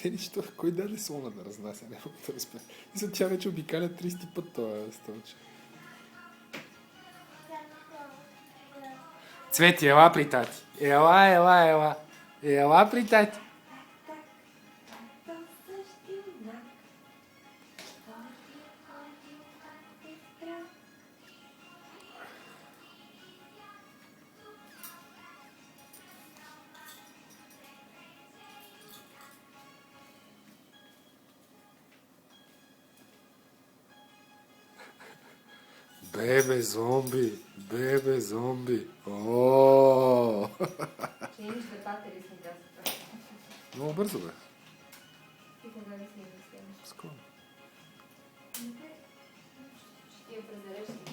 Те нищо, кой даде слона да разнася? Не мога да разбера. Мисля, тя вече обикаля 30 път това стълче. Цвети, ела при тати. Ела. Ела при тати. Бебе зомби. О! Ще имаш децата ли са децата? Много бързо бе. И кога ли си инвестираш? Скоро. Ще ти я презереш.